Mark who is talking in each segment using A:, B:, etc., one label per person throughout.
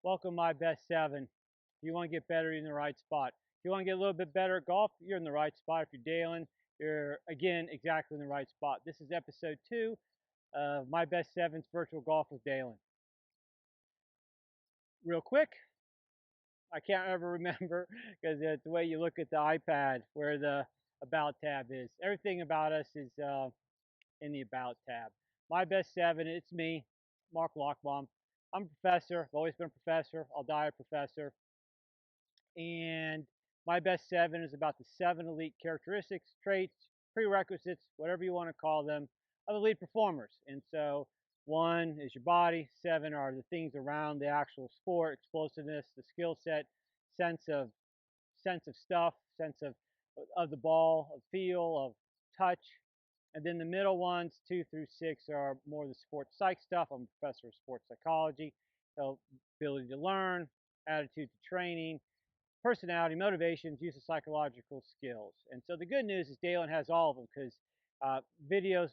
A: Welcome my best seven. If you want to get better, you're in the right spot. If you want to get a little bit better at golf, you're in the right spot. If you're Dalen, you're again exactly in the right spot. This is episode 2 of My Best Sevens Virtual Golf with Dalen. Real quick, I can't ever remember because it's the way you look at the iPad where the About tab is. Everything about us is in the About tab. My best seven, it's me, Mark Lockbaum. I'm a professor. I've always been a professor. I'll die a professor. And my best seven is about the 7 elite characteristics, traits, prerequisites, whatever you want to call them, of elite performers. And so 1 is your body, 7 are the things around the actual sport, explosiveness, the skill set, sense of stuff, sense of the ball, of feel, of touch. And then the middle ones, 2 through 6, are more the sports psych stuff. I'm a professor of sports psychology. So ability to learn, attitude to training, personality, motivations, use of psychological skills. And so the good news is Dalen has all of them because videos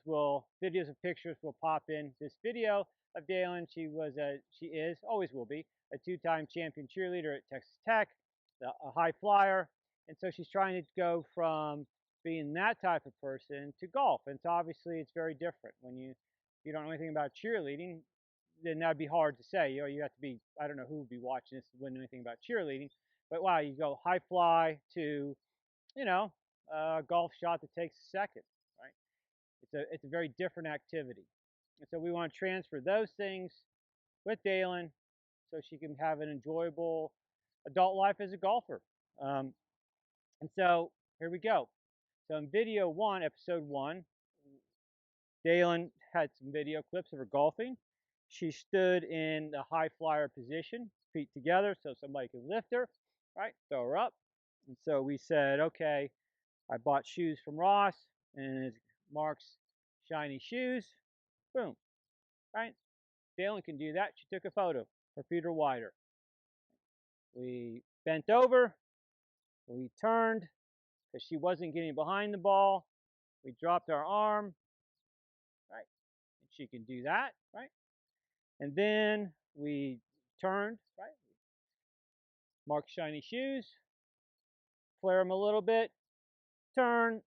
A: and pictures will pop in. This video of Dalen, she is, always will be, a 2-time champion cheerleader at Texas Tech, a high flyer. And so she's trying to go from being that type of person to golf. And so obviously it's very different. When you don't know anything about cheerleading, then that'd be hard to say. You have to be, I don't know who would be watching this wouldn't know anything about cheerleading. But wow, you go high fly to, a golf shot that takes a second, right? It's a very different activity. And so we want to transfer those things with Dalen so she can have an enjoyable adult life as a golfer. Um, and so here we go. So in video 1, episode 1, Dalen had some video clips of her golfing. She stood in the high flyer position, feet together, so somebody could lift her, right? Throw her up. And so we said, okay, I bought shoes from Ross, and it's Mark's shiny shoes. Boom, right? Dalen can do that. She took a photo. Her feet are wider. We bent over. We turned because she wasn't getting behind the ball. We dropped our arm, right? And she can do that, right? And then we turned, right? Mark's shiny shoes, flare them a little bit, turn,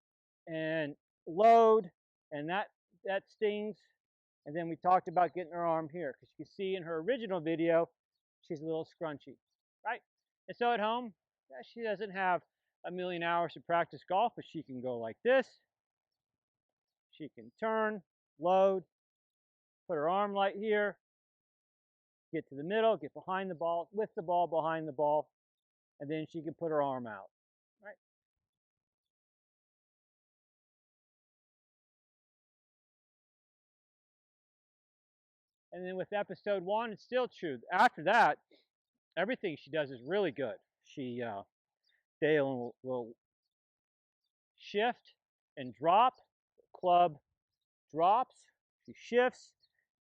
A: and load, and that stings. And then we talked about getting her arm here, because you can see in her original video, she's a little scrunchy, right? And so at home, she doesn't have a million hours to practice golf, but she can go like this. She can turn, load, put her arm right here, get to the middle, get behind the ball, with the ball behind the ball, and then she can put her arm out, right? And then with episode 1, it's still true. After that, everything she does is really good. Dalen will shift and drop. Club drops. She shifts.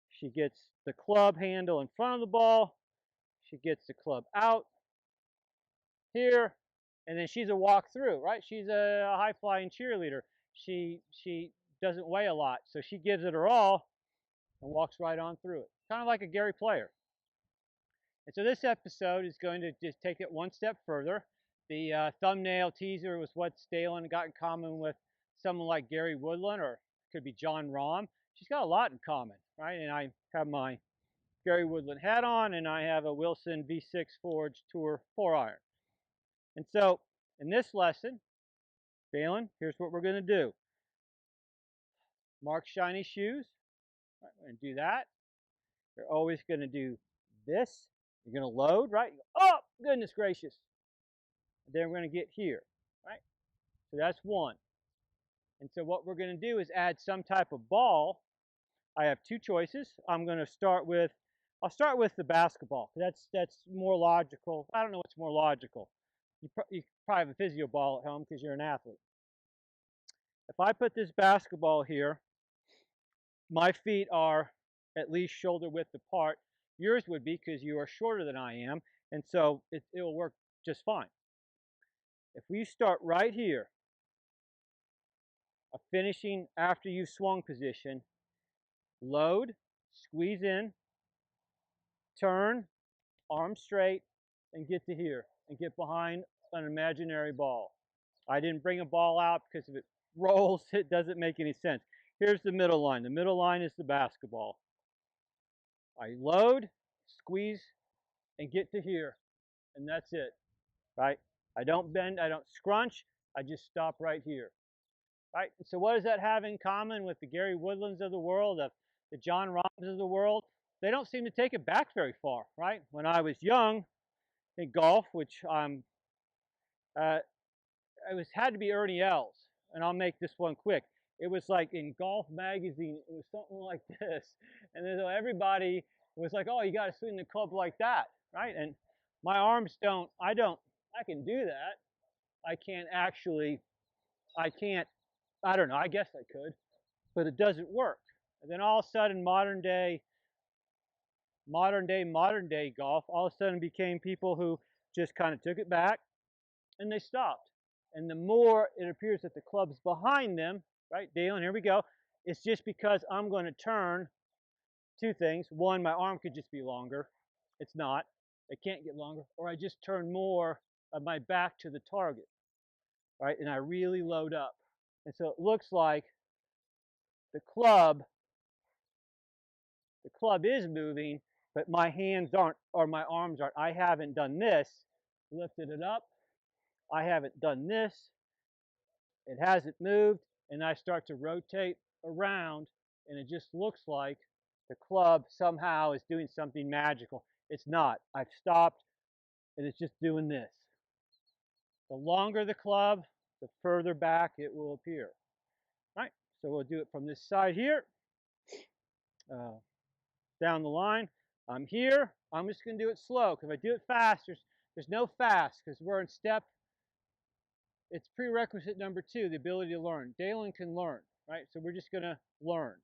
A: She gets the club handle in front of the ball. She gets the club out here, and then she's a walk through, right? She's a high flying cheerleader. She doesn't weigh a lot, so she gives it her all and walks right on through it. Kind of like a Gary player. And so this episode is going to just take it one step further. The thumbnail teaser was what Dalen got in common with someone like Gary Woodland, or it could be John Rahm. She's got a lot in common, right? And I have my Gary Woodland hat on, and I have a Wilson V6 Forge Tour 4-iron. And so in this lesson, Dalen, here's what we're going to do. Mark shiny shoes. Right, we're going to do that. You're always going to do this. You're going to load, right? Oh, goodness gracious. And then we're going to get here, right? So that's 1. And so what we're going to do is add some type of ball. I have 2 choices. I'll start with the basketball. That's more logical. I don't know what's more logical. You probably have a physio ball at home because you're an athlete. If I put this basketball here, my feet are at least shoulder width apart. Yours would be because you are shorter than I am, and so it will work just fine. If we start right here, a finishing after you swung position, load, squeeze in, turn, arms straight, and get to here, and get behind an imaginary ball. I didn't bring a ball out because if it rolls, it doesn't make any sense. Here's the middle line. The middle line is the basketball. I load, squeeze, and get to here, and that's it, right? I don't bend, I don't scrunch, I just stop right here, right? So what does that have in common with the Gary Woodlands of the world, the John Rahms of the world? They don't seem to take it back very far, right? When I was young in golf, which uh, it was had to be Ernie Els, and I'll make this one quick. It was like in Golf magazine, it was something like this, and then everybody was like, "Oh, you got to swing the club like that, right?" And my arms don't. I can do that. I can't actually. I can't. I don't know. I guess I could, but it doesn't work. And then all of a sudden, modern day golf, all of a sudden became people who just kind of took it back and they stopped. And the more it appears that the club's behind them, right, Deylon, here we go, it's just because I'm going to turn two things. One, my arm could just be longer. It's not. It can't get longer. Or I just turn more of my back to the target, right, and I really load up. And so it looks like the club is moving, but my hands aren't, or my arms aren't. I haven't done this, lifted it up. I haven't done this. It hasn't moved, and I start to rotate around, and it just looks like the club somehow is doing something magical. It's not. I've stopped, and it's just doing this. The longer the club, the further back it will appear. All right, so we'll do it from this side here, down the line. I'm here. I'm just going to do it slow, because if I do it fast, there's no fast, because we're in step. It's prerequisite number 2, the ability to learn. Deylon can learn, right? So we're just going to learn.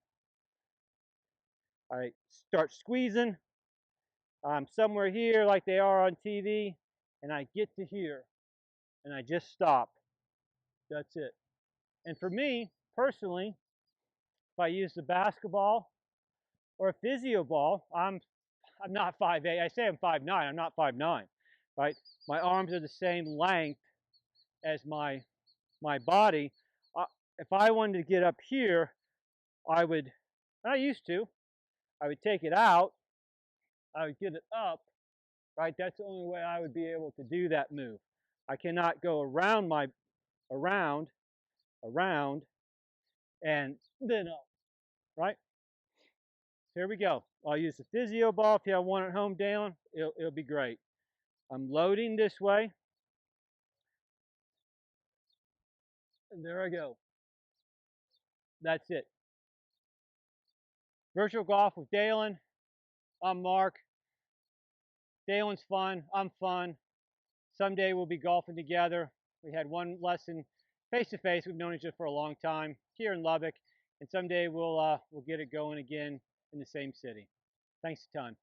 A: I start squeezing. I'm somewhere here like they are on TV, and I get to here, and I just stop. That's it. And for me, personally, if I use the basketball or a physio ball, I'm not 5'8". I say I'm 5'9". I'm not 5'9", right? My arms are the same length as my body. If I wanted to get up here, I would, and I used to, I would take it out, I would get it up, right? That's the only way I would be able to do that move. I cannot go around around, and then up, right? So here we go. I'll use the physio ball if you have one at home, Deylon. It'll be great. I'm loading this way, and there I go. That's it. Virtual Golf with Deylon. I'm Mark. Deylon's fun. I'm fun. Someday we'll be golfing together. We had one lesson face to face. We've known each other for a long time here in Lubbock, and someday we'll get it going again in the same city. Thanks a ton.